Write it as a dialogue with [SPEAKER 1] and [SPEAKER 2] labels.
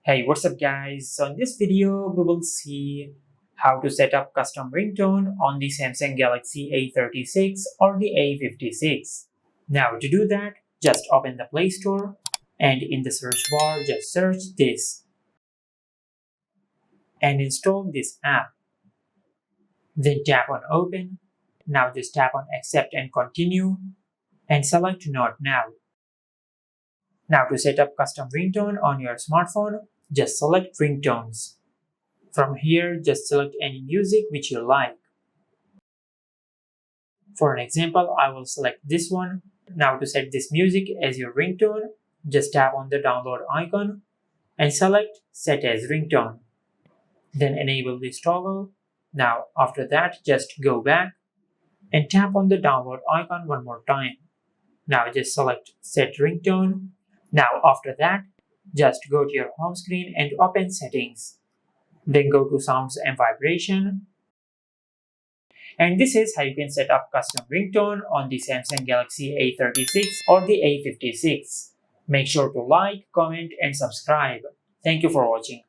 [SPEAKER 1] Hey, what's up guys? So in this video, we will see how to set up custom ringtone on the Samsung Galaxy A36 or the A56. Now to do that, just open the Play Store and in the search bar, just search this and install this app. Then tap on Open. Now just tap on Accept and Continue and select Not Now. Now to set up custom ringtone on your smartphone, just select Ringtones. From here, just select any music which you like. For an example, I will select this one. Now to set this music as your ringtone, just tap on the download icon and select Set as Ringtone. Then enable this toggle. Now after that, just go back and tap on the download icon one more time. Now just select Set Ringtone. Now after that, just go to your home screen and open Settings. Then go to Sounds and Vibration. And this is how you can set up custom ringtone on the Samsung Galaxy A36 or the A56. Make sure to like, comment and subscribe. Thank you for watching.